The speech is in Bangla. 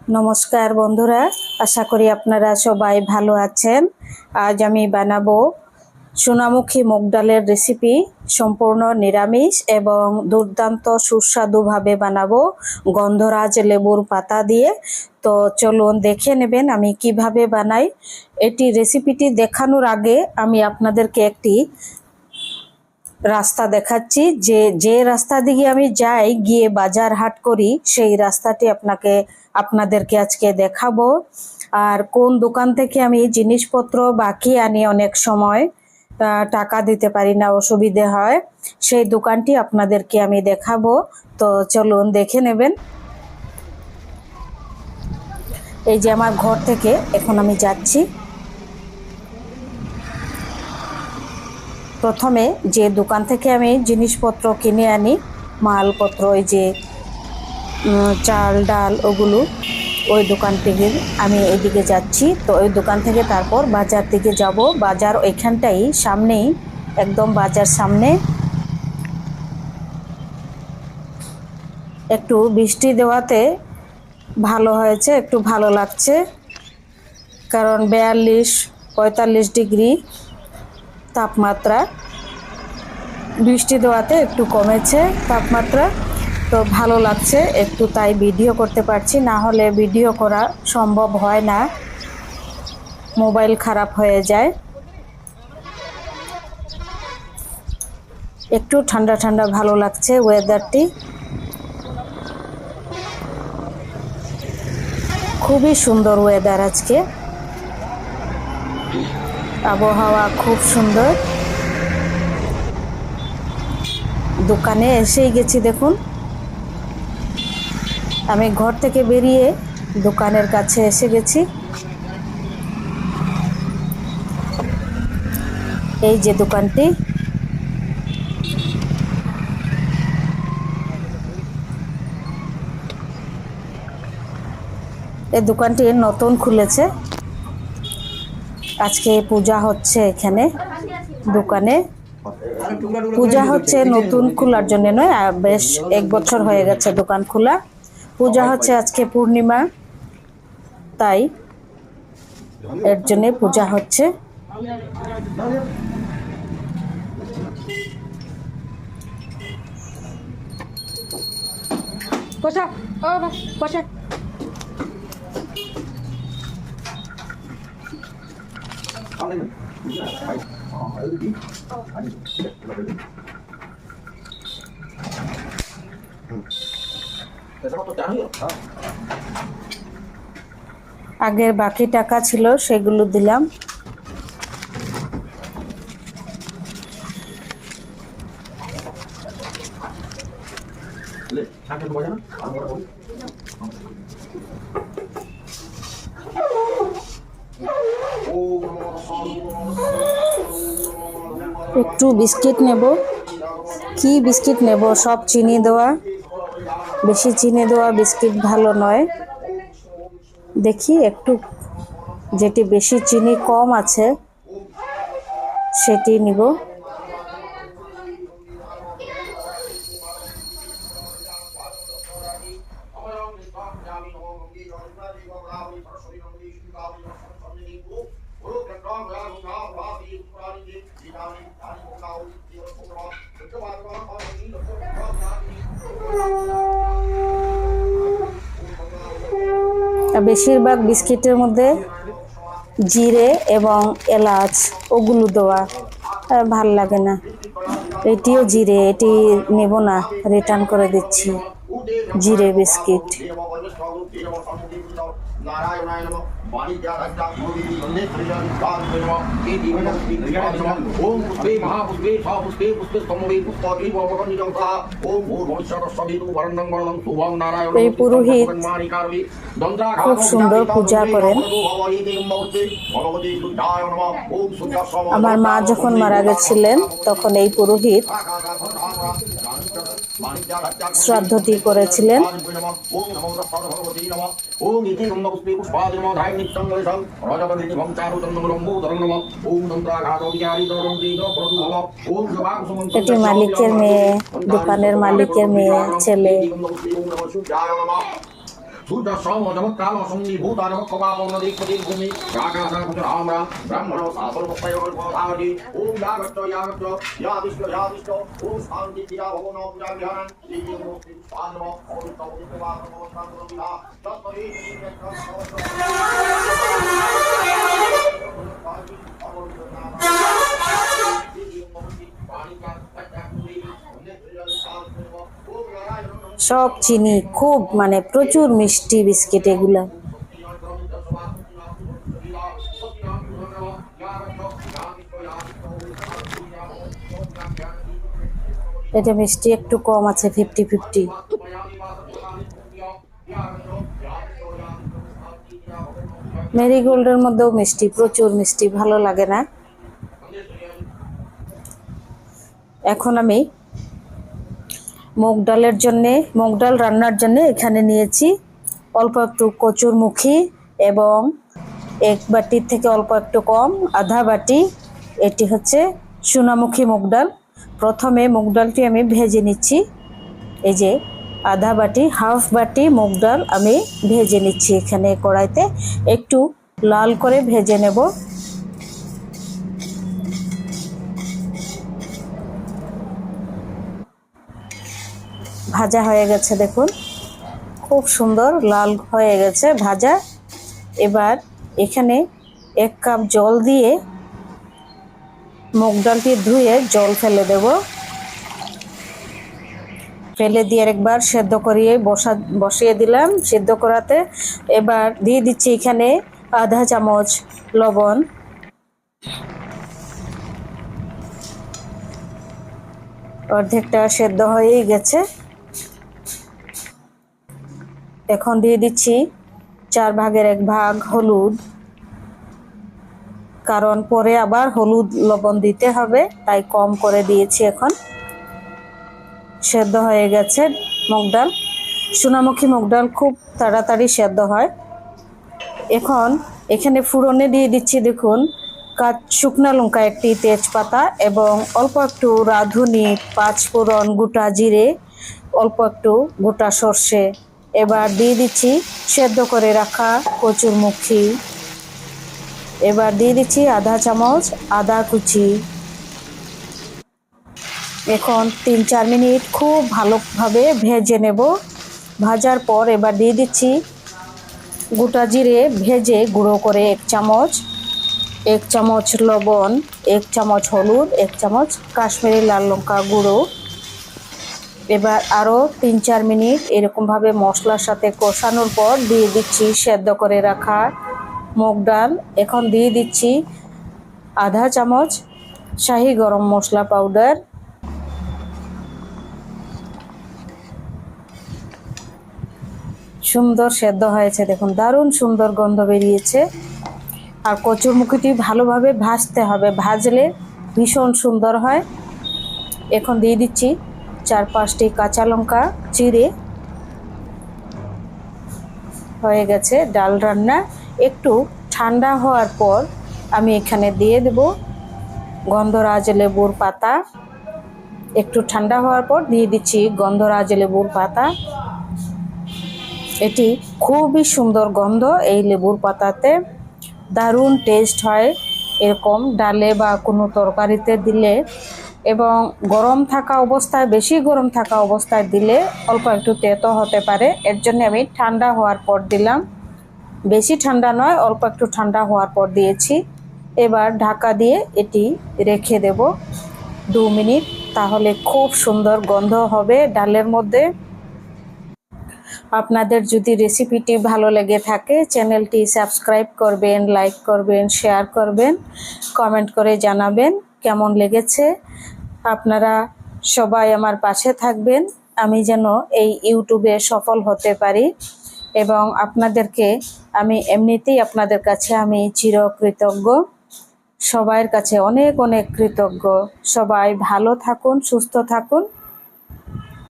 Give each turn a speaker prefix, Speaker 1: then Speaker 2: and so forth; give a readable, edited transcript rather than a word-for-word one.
Speaker 1: নমস্কার বন্ধুরা, আশা করি আপনারা সবাই ভালো আছেন। আজ আমি বানাবো সোনামুখী মুগ ডালের রেসিপি, সম্পূর্ণ নিরামিষ এবং দুর্দান্ত সুস্বাদুভাবে বানাবো গন্ধরাজ লেবুর পাতা দিয়ে। তো চলুন দেখে নেবেন আমি কিভাবে বানাই। এটি রেসিপিটি দেখানোর আগে আমি আপনাদেরকে একটি রাস্তা দেখাচ্ছি, যে রাস্তা দিয়ে আমি যাই গিয়ে বাজার হাট করি, সেই রাস্তাটি আপনাদেরকে আজকে দেখাবো। আর কোন দোকান থেকে আমি জিনিসপত্র বাকি আনি, অনেক সময় টাকা দিতে পারি না, অসুবিধে হয়, সেই দোকানটি আপনাদেরকে আমি দেখাবো। তো চলুন দেখে নেবেন। এই যে আমার ঘর থেকে এখন আমি যাচ্ছি। প্রথমে যে দোকান থেকে আমি জিনিসপত্র কিনে আনি, মালপত্র, ওই যে চাল ডাল ওগুলো, ওই দোকান থেকে আমি এদিকে যাচ্ছি। তো ওই দোকান থেকে তারপর বাজার দিকে যাব। বাজার ওইখানটাই সামনেই, একদম বাজার সামনে। একটু বৃষ্টি দেওয়াতে ভালো হয়েছে, একটু ভালো লাগছে, কারণ 42-45 ডিগ্রি তাপমাত্রা। বৃষ্টি দেওয়াতে একটু কমেছে তাপমাত্রা, তো ভালো লাগছে একটু, তাই ভিডিও করতে পারছি, না হলে ভিডিও করা সম্ভব হয় না, মোবাইল খারাপ হয়ে যায়। একটু ঠান্ডা ঠান্ডা ভালো লাগছে ওয়েদারটি, খুবই সুন্দর ওয়েদার আজকে, আবহাওয়া খুব সুন্দর। দোকানে এসেই গেছি, দেখুন আমি ঘর থেকে বেরিয়ে দোকানের কাছে এসে গেছি। এই যে দোকানটি, এই দোকানটি নতুন খুলেছে, আজকে পূজা হচ্ছে এখানে দোকানে। পূজা হচ্ছে নতুন খোলার জন্য নয়, বেশ 1 বছর হয়ে গেছে দোকান খোলা। পূজা হচ্ছে আজকে পূর্ণিমা, তাই এর জন্য পূজা হচ্ছে। আগের বাকি টাকা ছিল সেগুলো দিলাম। একটু বিস্কিট নেব, কি বিস্কিট নেব, সব চিনি দেওয়া, বেশি চিনি দেওয়া বিস্কিট ভালো নয়। দেখি একটু যেটি বেশি চিনি কম আছে সেটি নিব। বেশিরভাগ বিস্কিটের মধ্যে জিরে এবং এলাচ ওগুলো দেওয়া, ভাল লাগে না। এটিও জিরে, এটি নেব না, রিটার্ন করে দিচ্ছি। জিরে বিস্কিট। এই পুরোহিত খুব সুন্দর পূজা করেন। আমার মা যখন মারা গেছিলেন তখন এই পুরোহিত শ্রাদ্ধটি করেছিলেন। এটি মালিকের মেয়ে, দোকানের মালিকের মেয়ে, ছেলে।
Speaker 2: सूर्य सोम जमत्काल असंगी भूतानि मक्कवापो नदी पति भूमि रागासं कुचराम्रा ब्रह्मणो साधुर्मुक्तयो भवधावति ओम यागच्च यादिष्टो ओम शांति क्रिया भवनो पूजा विहारं दिव्यं मुक्ति स्वानमो ओम तवोदितवासमो शांतरोगिला तत्परि
Speaker 1: সব চিনি, খুব মানে প্রচুর মিষ্টি বিস্কিট এগুলা। এটা মিষ্টি একটু কম আছে, 50-50। মেরিগোল্ডের মধ্যেও মিষ্টি, প্রচুর মিষ্টি, ভালো লাগে না। এখন আমি মুগ ডাল রান্নার জন্য এখানে নিয়েছি অল্প একটু কচুরমুখী এবং এক বাটির থেকে অল্প একটু কম, আধা বাটি এটি হচ্ছে সোনামুখী মুগ ডাল। প্রথমে মুগ ডালটি আমি ভেজে নিচ্ছি। এই যে আধা বাটি, হাফ বাটি মুগ ডাল আমি ভেজে নিচ্ছি এখানে কড়াইতে, একটু লাল করে ভেজে নেব। ভাজা হয়ে গেছে, দেখুন খুব সুন্দর লাল হয়ে গেছে ভাজা। এবার এখানে 1 কাপ জল দিয়ে মুগ ডালটি ধুয়ে জল ফেলে দেব। ফেলে দিয়ে আরেকবার সেদ্ধ করিয়ে বসিয়ে দিলাম সেদ্ধ করাতে। এবার দিয়ে দিচ্ছি এখানে আধা চামচ লবণ, অর্ধেকটা সেদ্ধ হয়েই গেছে। এখন দিয়ে দিচ্ছি 4 ভাগের 1 ভাগ হলুদ, কারণ পরে আবার হলুদ লবণ দিতে হবে, তাই কম করে দিয়েছি। এখন সেদ্ধ হয়ে গেছে মুগ ডাল। সোনামুখী মুগ ডাল খুব তাড়াতাড়ি সেদ্ধ হয়। এখন এখানে ফোড়নে দিয়ে দিচ্ছি, দেখুন শুকনো লঙ্কা, একটি তেজপাতা এবং অল্প একটু রাঁধুনি, 5 ফোড়ন, গোটা জিরে, অল্প একটু গোটা সর্ষে। এবার দিয়ে দিচ্ছি সেদ্ধ করে রাখা কচুরমুখী। এবার দিয়ে দিচ্ছি আধা চামচ আদা কুচি। এখন 3-4 মিনিট খুব ভালোভাবে ভেজে নেব। ভাজার পর এবার দিয়ে দিচ্ছি গোটা জিরে ভেজে গুঁড়ো করে 1 চামচ, 1 চামচ লবণ, 1 চামচ হলুদ, 1 চামচ কাশ্মীরি লাল লঙ্কা গুঁড়ো। এবার আরও 3-4 মিনিট এরকমভাবে মশলার সাথে কষানোর পর দিয়ে দিচ্ছি সেদ্ধ করে রাখা মুগ ডাল। এখন দিয়ে দিচ্ছি আধা চামচ শাহি গরম মশলা পাউডার। সুন্দর সেদ্ধ হয়েছে, দেখুন দারুণ সুন্দর গন্ধ বেরিয়েছে। আর কচুরমুখীটি ভালোভাবে ভাজতে হবে, ভাজলে ভীষণ সুন্দর হয়। এখন দিয়ে দিচ্ছি 4-5টি কাঁচা লঙ্কা চিড়ে। হয়ে গেছে ডাল রান্না। একটু ঠান্ডা হওয়ার পর আমি এখানে দিয়ে দেব গন্ধরাজ লেবুর পাতা। একটু ঠান্ডা হওয়ার পর দিয়ে দিচ্ছি গন্ধরাজ লেবুর পাতা। এটি খুবই সুন্দর গন্ধ এই লেবুর পাতাতে, দারুণ টেস্ট হয় এরকম ডালে বা কোনো তরকারিতে দিলে। এবং গরম থাকা অবস্থায়, বেশি গরম থাকা অবস্থায় দিলে অল্প একটু তেতো হতে পারে, এর জন্য আমি ঠান্ডা হওয়ার পর দিলাম। বেশি ঠান্ডা নয়, অল্প একটু ঠান্ডা হওয়ার পর দিয়েছি। এবার ঢাকা দিয়ে এটি রেখে দেব 2 মিনিট, তাহলে খুব সুন্দর গন্ধ হবে ডালের মধ্যে। আপনাদের যদি রেসিপিটি ভালো লেগে থাকে চ্যানেলটি সাবস্ক্রাইব করবেন, লাইক করবেন, শেয়ার করবেন, কমেন্ট করে জানাবেন কেমন লেগেছে। আপনারা সবাই আমার পাশে থাকবেন, আমি যেন এই ইউটিউবে সফল হতে পারি। এবং আপনাদেরকে আমি এমনিতেই আপনাদের কাছে আমি চিরকৃতজ্ঞ, সবার কাছে অনেক অনেক কৃতজ্ঞ। সবাই ভালো থাকুন, সুস্থ থাকুন।